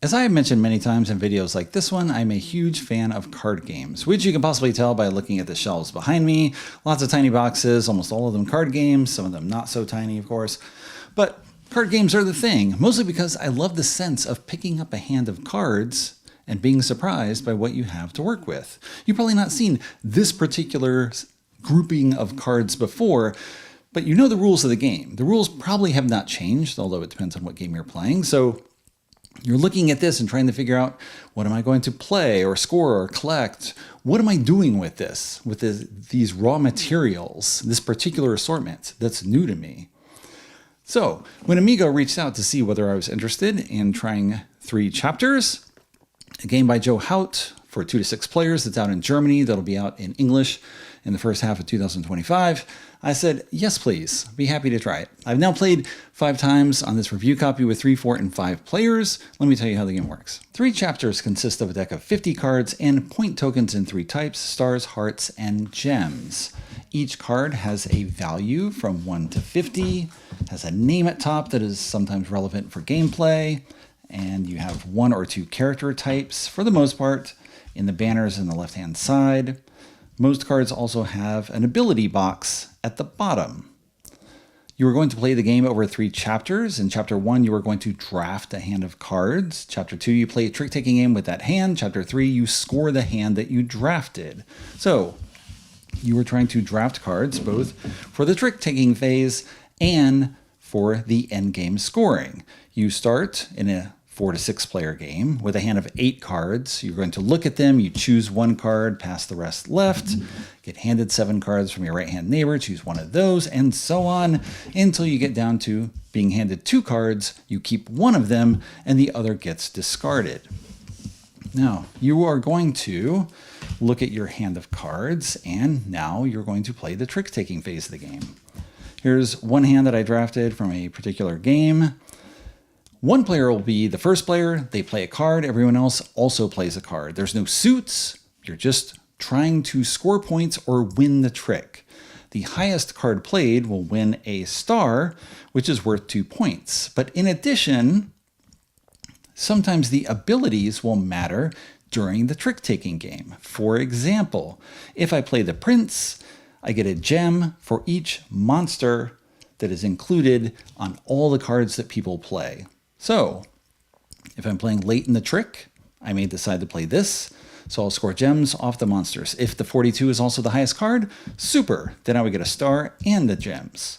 As I have mentioned many times in videos like this one, I'm a huge fan of card games, which you can possibly tell by looking at the shelves behind me. Lots of tiny boxes, almost all of them card games, some of them not so tiny, of course. But card games are the thing, mostly because I love the sense of picking up a hand of cards and being surprised by what you have to work with. You've probably not seen this particular grouping of cards before, but you know the rules of the game. The rules probably have not changed, although it depends on what game you're playing. So you're looking at this and trying to figure out, what am I going to play or score or collect? What am I doing with this, with these raw materials, this particular assortment that's new to me? So when Amigo reached out to see whether I was interested in trying 3 Chapters, a game by Joe Hout for 2 to 6 players that's out in Germany, that'll be out in English in the first half of 2025, I said, yes, please. Be happy to try it. I've now played 5 times on this review copy with 3, 4, and 5 players. Let me tell you how the game works. 3 Chapters consist of a deck of 50 cards and point tokens in 3 types: stars, hearts, and gems. Each card has a value from 1 to 50, has a name at top that is sometimes relevant for gameplay, and you have 1 or 2 character types, for the most part, in the banners on the left-hand side. Most cards also have an ability box at the bottom. You are going to play the game over 3 chapters. In Chapter 1, you are going to draft a hand of cards. Chapter 2, you play a trick-taking game with that hand. Chapter 3, you score the hand that you drafted. So you are trying to draft cards both for the trick-taking phase and for the endgame scoring. You start in a 4 to 6 player game with a hand of 8 cards. You're going to look at them, you choose 1 card, pass the rest left, get handed 7 cards from your right-hand neighbor, choose 1 of those, and so on until you get down to being handed 2 cards. You keep 1 of them and the other gets discarded. Now, you are going to look at your hand of cards, and now you're going to play the trick-taking phase of the game. Here's 1 hand that I drafted from a particular game. 1 player will be the first player. They play a card. Everyone else also plays a card. There's no suits. You're just trying to score points or win the trick. The highest card played will win a star, which is worth 2 points. But in addition, sometimes the abilities will matter during the trick-taking game. For example, if I play the prince, I get a gem for each monster that is included on all the cards that people play. So if I'm playing late in the trick, I may decide to play this, so I'll score gems off the monsters. If the 42 is also the highest card, super, then I would get a star and the gems.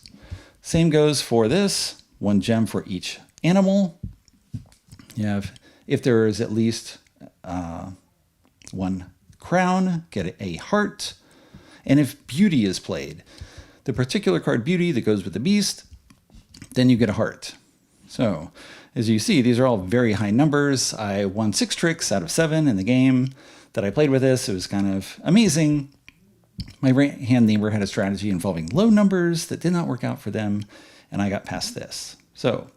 Same goes for this, 1 gem for each animal. You have, if there is at least 1 crown, get a heart. And if beauty is played, the particular card beauty that goes with the beast, then you get a heart. So as you see, these are all very high numbers. I won 6 tricks out of 7 in the game that I played with this. It was kind of amazing. My right-hand neighbor had a strategy involving low numbers that did not work out for them, and I got past this. So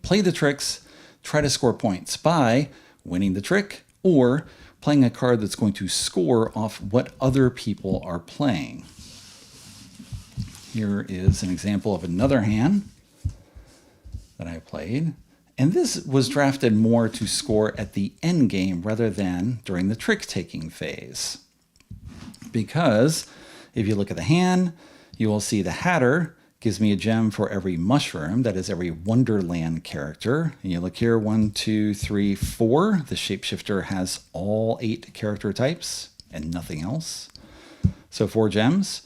play the tricks, try to score points by winning the trick or playing a card that's going to score off what other people are playing. Here is an example of another hand that I played, and this was drafted more to score at the end game rather than during the trick-taking phase. Because if you look at the hand, you will see the Hatter gives me a gem for every mushroom, that is every Wonderland character. And you look here, 1, 2, 3, 4. The shapeshifter has all 8 character types and nothing else. So 4 gems.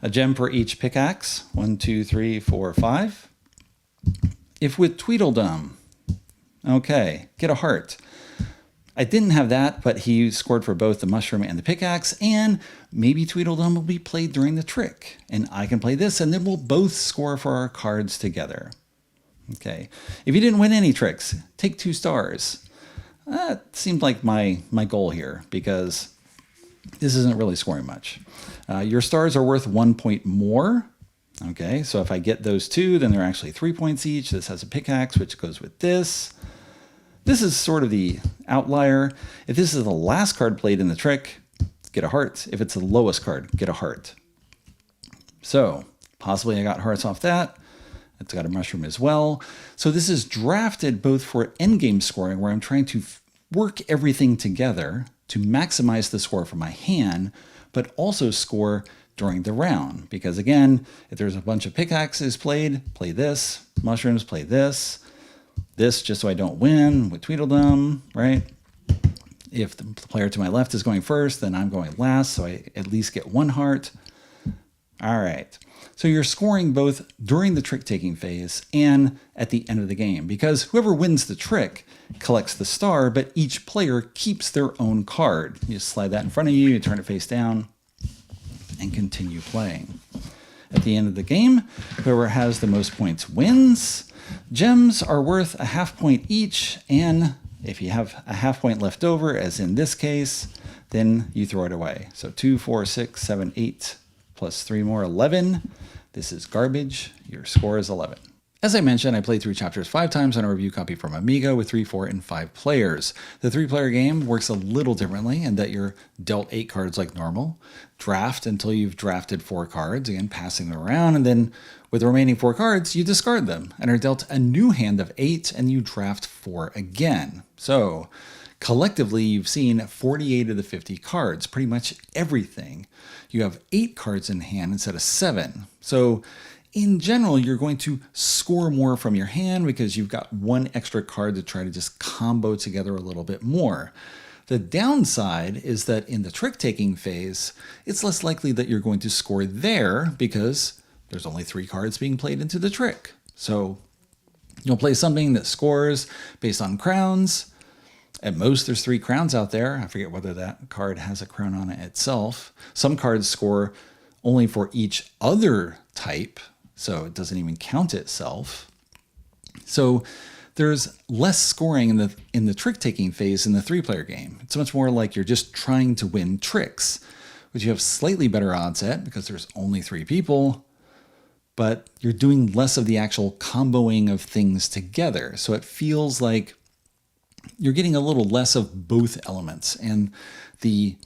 A gem for each pickaxe, 1, 2, 3, 4, 5. If with Tweedledum, okay, get a heart. I didn't have that, but he scored for both the mushroom and the pickaxe, and maybe Tweedledum will be played during the trick, and I can play this, and then we'll both score for our cards together. Okay, if you didn't win any tricks, take 2 stars. That seemed like my goal here, because this isn't really scoring much. Your stars are worth 1 point more. Okay, so if I get those 2, then they're actually 3 points each. This has a pickaxe, which goes with this. This is sort of the outlier. If this is the last card played in the trick, get a heart. If it's the lowest card, get a heart. So possibly I got hearts off that. It's got a mushroom as well. So this is drafted both for endgame scoring, where I'm trying to work everything together to maximize the score for my hand, but also score during the round. Because again, if there's a bunch of pickaxes played, play this, mushrooms, play this just so I don't win with Tweedledum, right? If the player to my left is going first, then I'm going last, so I at least get 1 heart. All right. So you're scoring both during the trick-taking phase and at the end of the game, because whoever wins the trick collects the star, but each player keeps their own card. You just slide that in front of you, you turn it face down, and continue playing. At the end of the game, whoever has the most points wins. Gems are worth a ½ point each, and if you have a ½ point left over, as in this case, then you throw it away. So 2, 4, 6, 7, 8, plus 3 more, 11. This is garbage. Your score is 11. As I mentioned, I played through chapters 5 times on a review copy from Amiga with 3, 4, and 5 players. The 3-player game works a little differently in that you're dealt 8 cards like normal, draft until you've drafted 4 cards, again passing them around, and then with the remaining 4 cards, you discard them and are dealt a new hand of 8, and you draft 4 again. So collectively, you've seen 48 of the 50 cards, pretty much everything. You have 8 cards in hand instead of 7. So in general, you're going to score more from your hand because you've got 1 extra card to try to just combo together a little bit more. The downside is that in the trick-taking phase, it's less likely that you're going to score there because there's only 3 cards being played into the trick. So you'll play something that scores based on crowns. At most, there's 3 crowns out there. I forget whether that card has a crown on it itself. Some cards score only for each other type, so it doesn't even count itself. So there's less scoring in the trick-taking phase in the 3-player game. It's much more like you're just trying to win tricks, which you have slightly better odds at because there's only 3 people, but you're doing less of the actual comboing of things together. So it feels like you're getting a little less of both elements, and the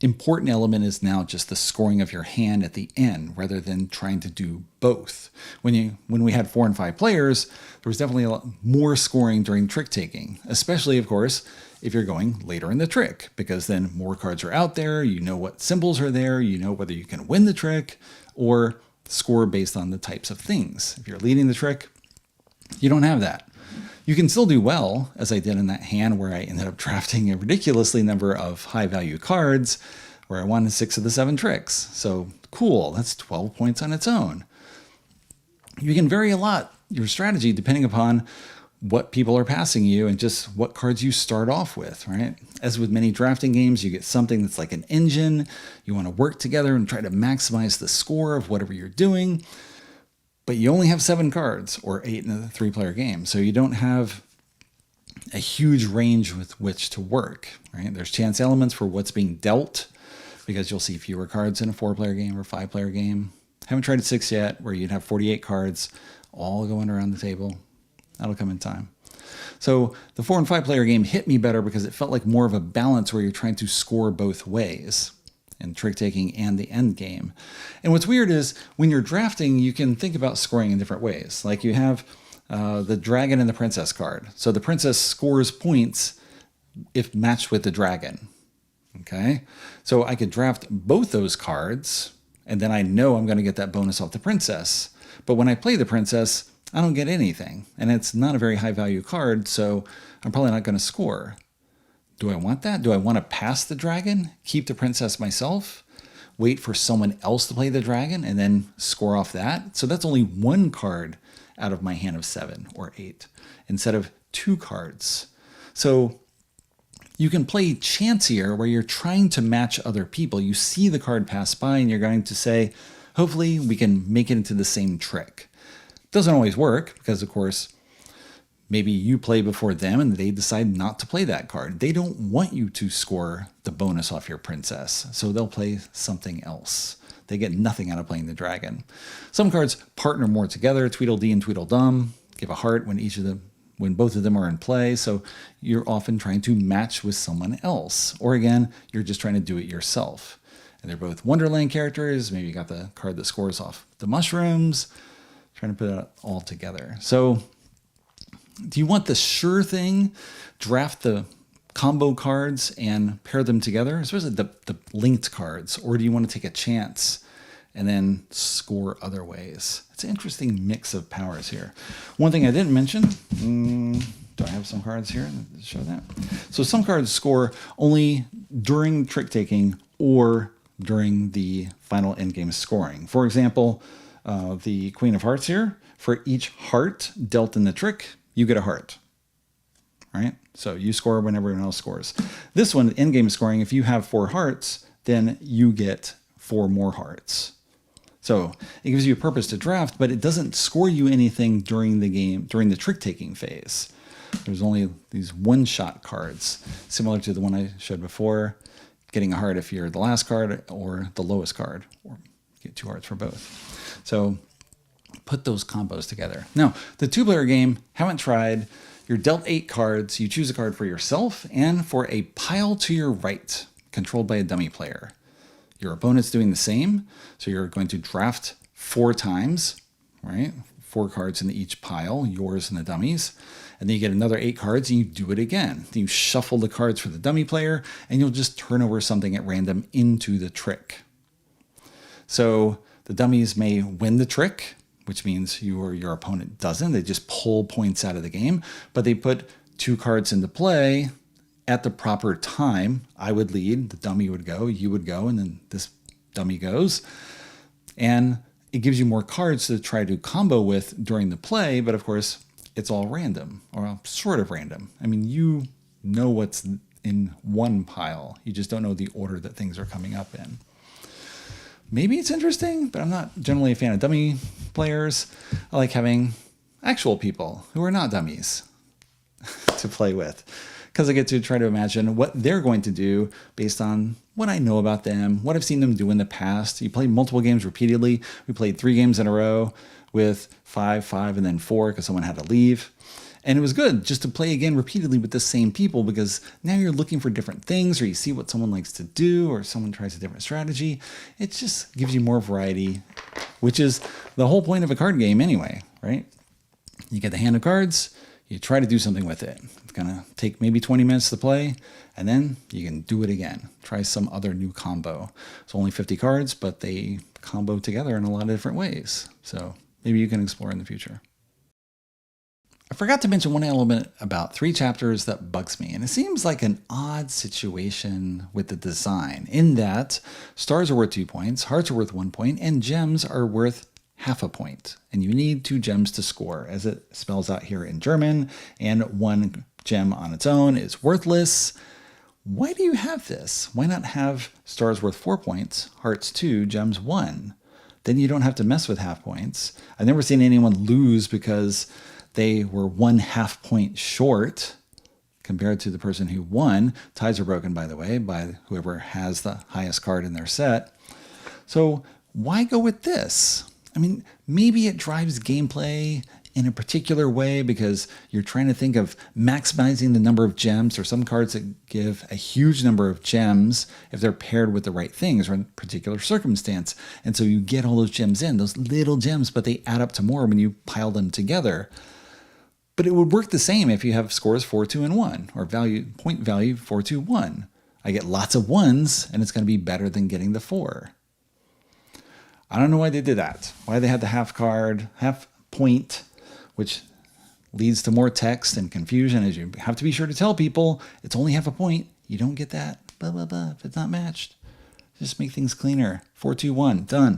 important element is now just the scoring of your hand at the end rather than trying to do both. When we had 4 and 5 players, there was definitely a lot more scoring during trick taking, especially of course if you're going later in the trick, because then more cards are out there, you know what symbols are there, you know whether you can win the trick or score based on the types of things. If you're leading the trick, you don't have that. You can still do well, as I did in that hand where I ended up drafting a ridiculously number of high-value cards, where I won 6 of the 7 tricks. So cool, that's 12 points on its own. You can vary a lot your strategy depending upon what people are passing you and just what cards you start off with, right? As with many drafting games, you get something that's like an engine. You want to work together and try to maximize the score of whatever you're doing. But you only have 7 cards, or 8 in a 3-player game, so you don't have a huge range with which to work, right? There's chance elements for what's being dealt, because you'll see fewer cards in a 4-player game or 5-player game. Haven't tried 6 yet, where you'd have 48 cards all going around the table. That'll come in time. So the 4 and 5-player game hit me better because it felt like more of a balance where you're trying to score both ways, and trick-taking and the end game. And what's weird is when you're drafting, you can think about scoring in different ways. Like you have the dragon and the princess card. So the princess scores points if matched with the dragon. Okay? So I could draft both those cards, and then I know I'm going to get that bonus off the princess. But when I play the princess, I don't get anything. And it's not a very high-value card, so I'm probably not going to score. Do I want that? Do I want to pass the dragon, keep the princess myself, wait for someone else to play the dragon, and then score off that? So that's only 1 card out of my hand of 7 or 8 instead of 2 cards. So you can play chancier where you're trying to match other people. You see the card pass by and you're going to say, hopefully we can make it into the same trick. Doesn't always work because, of course, maybe you play before them and they decide not to play that card. They don't want you to score the bonus off your princess, so they'll play something else. They get nothing out of playing the dragon. Some cards partner more together, Tweedledee and Tweedledum, give a heart when both of them are in play, so you're often trying to match with someone else. Or again, you're just trying to do it yourself. And they're both Wonderland characters. Maybe you got the card that scores off the mushrooms. Trying to put it all together. So do you want the sure thing? Draft the combo cards and pair them together, especially the linked cards, or do you want to take a chance and then score other ways? It's an interesting mix of powers here. One thing I didn't mention, do I have some cards here to show that? So some cards score only during trick taking or during the final endgame scoring. For example, the Queen of Hearts here, for each heart dealt in the trick, you get a heart, right? So you score when everyone else scores. This one, endgame scoring, if you have 4 hearts, then you get 4 more hearts. So it gives you a purpose to draft, but it doesn't score you anything during the game, during the trick-taking phase. There's only these one-shot cards, similar to the one I showed before, getting a heart if you're the last card or the lowest card, or get 2 hearts for both. So put those combos together. Now, the 2-player game, haven't tried. You're dealt 8 cards. You choose a card for yourself and for a pile to your right, controlled by a dummy player. Your opponent's doing the same. So you're going to draft 4 times, right? 4 cards in each pile, yours and the dummies. And then you get another 8 cards and you do it again. Then you shuffle the cards for the dummy player and you'll just turn over something at random into the trick. So the dummies may win the trick, which means you or your opponent doesn't. They just pull points out of the game, but they put 2 cards into play at the proper time. I would lead, the dummy would go, you would go, and then this dummy goes. And it gives you more cards to try to combo with during the play, but of course, it's all random, or sort of random. I mean, you know what's in one pile. You just don't know the order that things are coming up in. Maybe it's interesting, but I'm not generally a fan of dummy players. I like having actual people who are not dummies to play with, because I get to try to imagine what they're going to do based on what I know about them, what I've seen them do in the past. You play multiple games repeatedly. We played 3 games in a row with 5, 5, and then 4 because someone had to leave. And it was good just to play again repeatedly with the same people, because now you're looking for different things, or you see what someone likes to do, or someone tries a different strategy. It just gives you more variety, which is the whole point of a card game anyway, right? You get the hand of cards, you try to do something with it. It's going to take maybe 20 minutes to play, and then you can do it again. Try some other new combo. It's only 50 cards, but they combo together in a lot of different ways. So maybe you can explore in the future. I forgot to mention one element about 3 chapters that bugs me, and it seems like an odd situation with the design, in that stars are worth 2 points, hearts are worth 1 point, and gems are worth half a point. And you need 2 gems to score, as it spells out here in German, and 1 gem on its own is worthless. Why do you have this? Why not have stars worth 4 points, hearts 2, gems 1? Then you don't have to mess with half points. I've never seen anyone lose because they were 1/2 point short compared to the person who won. Ties are broken, by the way, by whoever has the highest card in their set. So why go with this? I mean, maybe it drives gameplay in a particular way because you're trying to think of maximizing the number of gems, or some cards that give a huge number of gems if they're paired with the right things or in a particular circumstance. And so you get all those gems in, those little gems, but they add up to more when you pile them together. But it would work the same if you have scores 4, 2, and 1, or point value 4, 2, 1. I get lots of 1s, and it's going to be better than getting the 4. I don't know why they did that. Why they had the half point, which leads to more text and confusion, as you have to be sure to tell people it's only half a point. You don't get that, blah, blah, blah, if it's not matched. Just make things cleaner. 4, 2, 1, done.